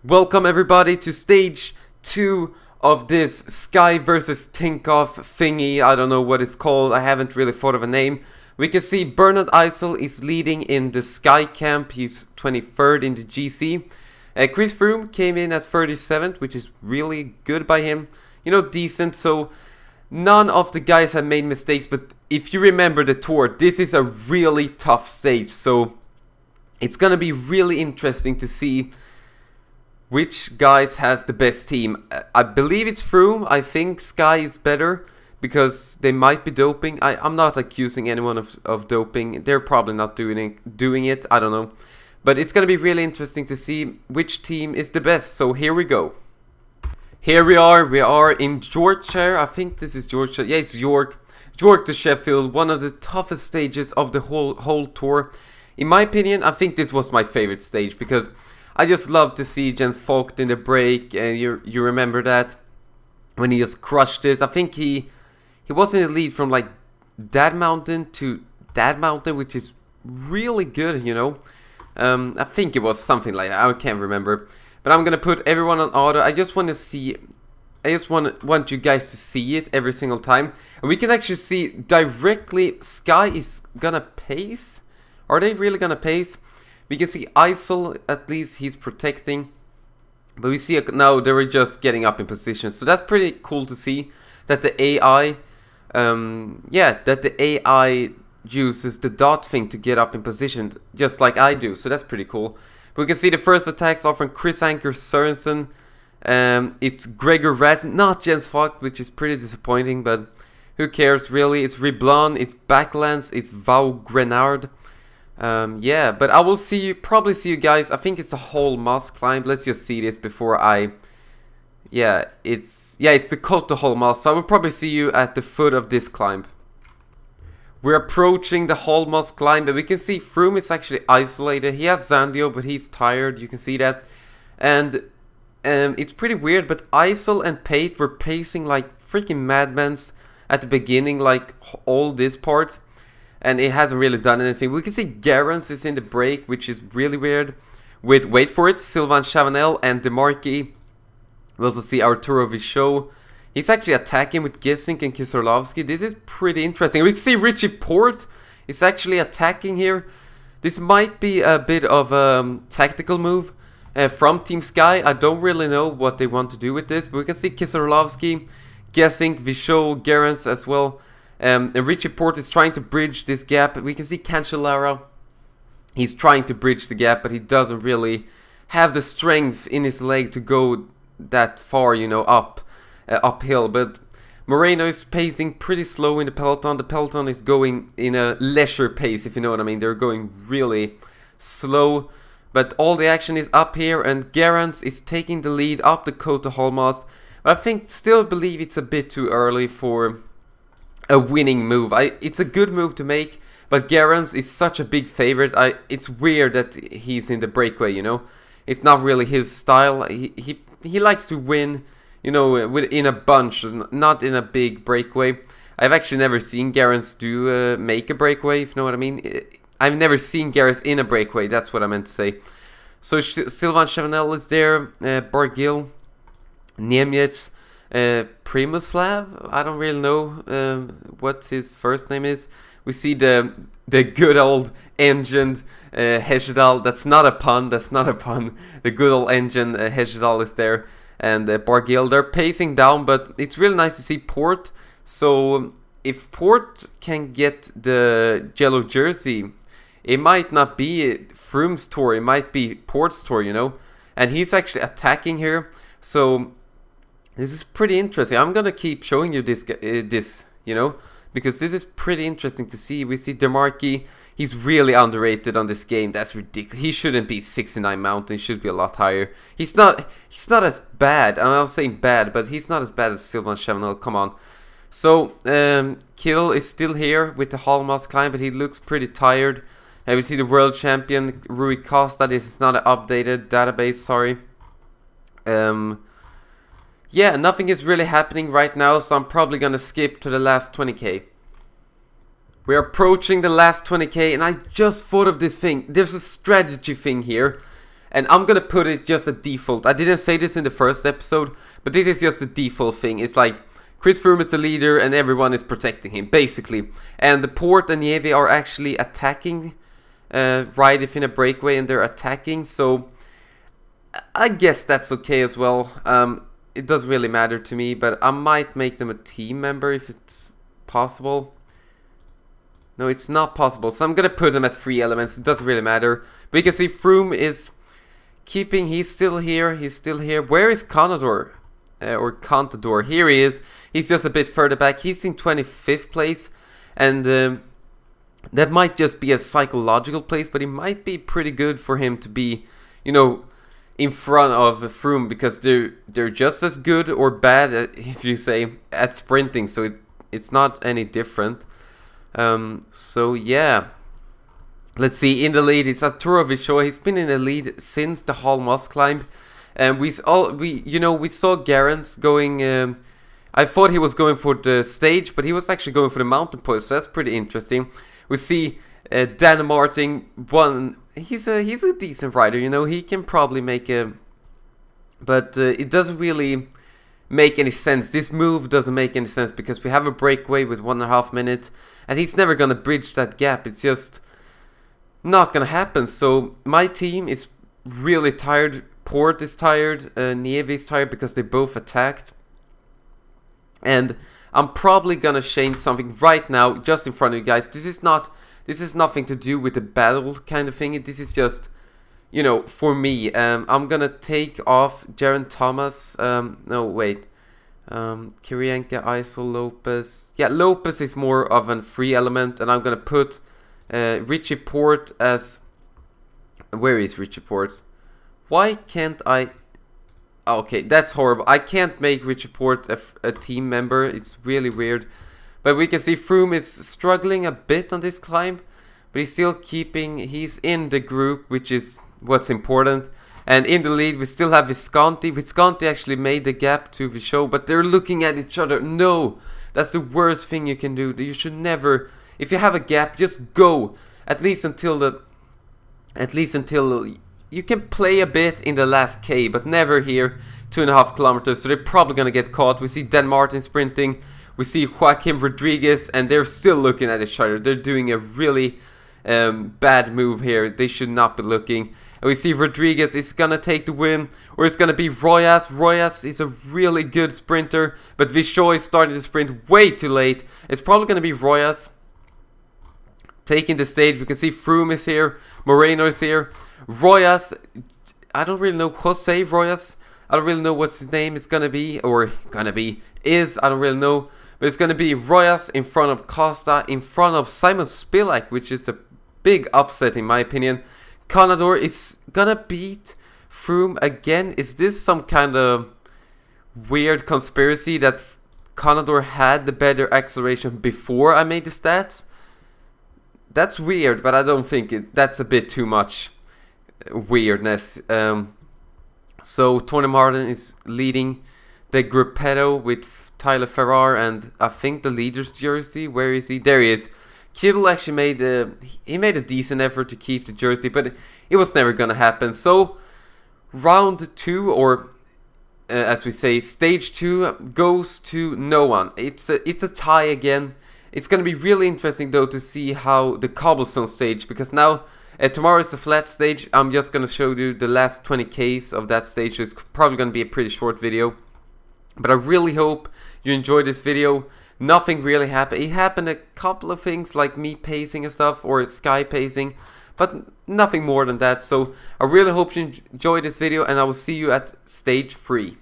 Welcome everybody to stage 2 of this Sky versus Tinkoff thingy. I don't know what it's called, I haven't really thought of a name. We can see Bernard Eisel is leading in the Sky camp, he's 23rd in the GC. Chris Froome came in at 37th, which is really good by him. You know, decent, so none of the guys have made mistakes, but if you remember the tour, this is a really tough stage, so it's gonna be really interesting to see which guys has the best team. I believe it's Froome. I think Sky is better because they might be doping. I'm not accusing anyone of doping. They're probably not doing it. I don't know. But it's going to be really interesting to see which team is the best. So here we go. Here we are. We are in Yorkshire. I think this is Yorkshire. Yeah, it's York. York to Sheffield. One of the toughest stages of the whole tour. In my opinion, I think this was my favorite stage because I just love to see Jens Vogt in the break, and you remember that when he just crushed this. I think he was in the lead from like that mountain to that mountain, which is really good, you know. I think it was something like that. I can't remember, but I'm gonna put everyone on auto. I just want to see. I just want you guys to see it every single time, and we can actually see directly. Sky is gonna pace. Are they really gonna pace? We can see Eisel, at least he's protecting. But we see now they were just getting up in position. So that's pretty cool to see that the AI, that the AI uses the dot thing to get up in position, just like I do. So that's pretty cool. But we can see the first attacks are from Chris Anker Sørensen. It's Gregor Radzen, not Jens Vogt, which is pretty disappointing, but who cares really? It's Riblon, it's Backlands, it's Vau Grenard. Yeah, but I will probably see you guys. I think it's a whole Moss climb. Let's just see this before I... it's the Côte de Whole Moss. So I will probably see you at the foot of this climb. We're approaching the whole Moss climb, but we can see Froome is actually isolated. He has Zandio, but he's tired. You can see that. And it's pretty weird, but Eisel and Pate were pacing like freaking madmans at the beginning, like all this part. And it hasn't really done anything. We can see Gerrans is in the break, which is really weird. With, wait for it, Sylvain Chavanel and Demarchi. We also see Arturo Vichot. He's actually attacking with Gesink and Kiserlovsky. This is pretty interesting. We can see Richie Porte is actually attacking here. This might be a bit of a tactical move from Team Sky. I don't really know what they want to do with this. But we can see Kiserlovsky, Gesink, Vichot, Gerrans as well. And Richie Porte is trying to bridge this gap. We can see Cancellara. He's trying to bridge the gap, but he doesn't really have the strength in his leg to go that far, you know, uphill. But Moreno is pacing pretty slow in the peloton. The peloton is going in a leisure pace, if you know what I mean. They're going really slow. But all the action is up here, and Gerrans is taking the lead up the Côte de Whole Moss. But I still believe it's a bit too early for a winning move. It's a good move to make, but Gerrans is such a big favorite. It's weird that he's in the breakaway, you know. It's not really his style. He likes to win, you know, in a bunch, not in a big breakaway. I've actually never seen Gerrans make a breakaway, if you know what I mean. I've never seen Gerrans in a breakaway, that's what I meant to say. So Sylvain Chavanel is there, Barguil, Niemiec, Primoslav, I don't really know what his first name is. We see the good old engine Hesjedal. That's not a pun, that's not a pun. The good old engine Hesjedal is there. And Barguil, they're pacing down, but it's really nice to see Porte. So if Porte can get the yellow jersey, it might not be Froome's tour, it might be Porte's tour, you know. And he's actually attacking here, so this is pretty interesting. I'm gonna keep showing you this, you know, because this is pretty interesting to see. We see Demarchi. He's really underrated on this game. That's ridiculous. He shouldn't be 69 mountain. He should be a lot higher. He's not as bad. And I'm saying bad, but he's not as bad as Sylvain Chavanel. Come on. So Kittel is still here with the Hallmas climb, but he looks pretty tired. And we see the world champion Rui Costa. This is not an updated database. Sorry. Yeah, nothing is really happening right now, so I'm probably gonna skip to the last 20k. We're approaching the last 20k, and I just thought of this thing. There's a strategy thing here, And I'm gonna put it just a default. I didn't say this in the first episode, but this is just the default thing. It's like Chris Froome is the leader and everyone is protecting him, basically. And the Port and Nieve are actually attacking right if in a breakaway, and they're attacking. So I guess that's okay as well. It doesn't really matter to me, but I might make them a team member if it's possible. No, it's not possible, so I'm gonna put them as free elements. It doesn't really matter. But you can see Froome is keeping, he's still here, Where is Contador? Or Contador? Here he is. He's just a bit further back. He's in 25th place, and that might just be a psychological place, but it might be pretty good for him to be, you know, in front of Froome, because they're just as good or bad at, if you say, at sprinting, so it's not any different. So yeah, let's see. In the lead, it's Arturo Vichot. He's been in the lead since the Hall Moss climb, and we saw Garance going. I thought he was going for the stage, but he was actually going for the mountain point, so that's pretty interesting. We see Dan Martin won. He's a decent rider, you know. He can probably make a, but it doesn't really make any sense. This move doesn't make any sense because we have a breakaway with 1.5 minutes, and he's never gonna bridge that gap. It's just not gonna happen. So my team is really tired. Port is tired. Nieve is tired because they both attacked, and I'm probably gonna change something right now, just in front of you guys. This is nothing to do with the battle kind of thing. This is just, you know, for me. I'm gonna take off Jaron Thomas. No, wait. Kirienka, Isol, Lopez. Yeah, Lopez is more of a free element, and I'm gonna put Richie Port as. Where is Richie Port? Why can't I? Okay, that's horrible. I can't make Richie Port a team member. It's really weird. But we can see Froome is struggling a bit on this climb, but he's still keeping. He's in the group, which is what's important. And in the lead, we still have Visconti. Visconti actually made the gap to Vichot, but they're looking at each other. No, that's the worst thing you can do. You should never, if you have a gap, just go. At least until you can play a bit in the last K, but never here. 2.5 kilometers, so they're probably gonna get caught. We see Dan Martin sprinting. We see Joaquim Rodriguez, and they're still looking at each other. They're doing a really bad move here. They should not be looking. And we see Rodriguez is gonna take the win, or it's gonna be Royas. Royas is a really good sprinter, but Vichot is starting to sprint way too late. It's probably gonna be Royas taking the stage. We can see Froome is here, Moreno is here. Royas, I don't really know, Jose Royas. I don't really know what his name is gonna be, or is, I don't really know. But it's gonna be Royas in front of Costa, in front of Simon Spilak, which is a big upset in my opinion. Contador is gonna beat Froome again. Is this some kind of weird conspiracy that Contador had the better acceleration before I made the stats? That's weird, but I don't think that's a bit too much weirdness. So Tony Martin is leading the Gruppetto with Tyler Farrar, and I think the leader's jersey. Where is he? There he is. Kittle actually made a decent effort to keep the jersey, but it was never gonna happen. So round 2, or as we say, stage 2 goes to no one. It's a tie again. It's gonna be really interesting though to see how the cobblestone stage, because now tomorrow is the flat stage. I'm just gonna show you the last 20 Ks of that stage. So it's probably gonna be a pretty short video, but I really hope you enjoyed this video. Nothing really happened. It happened a couple of things like me pacing and stuff, or Sky pacing, but nothing more than that. So I really hope you enjoyed this video, and I will see you at stage 3.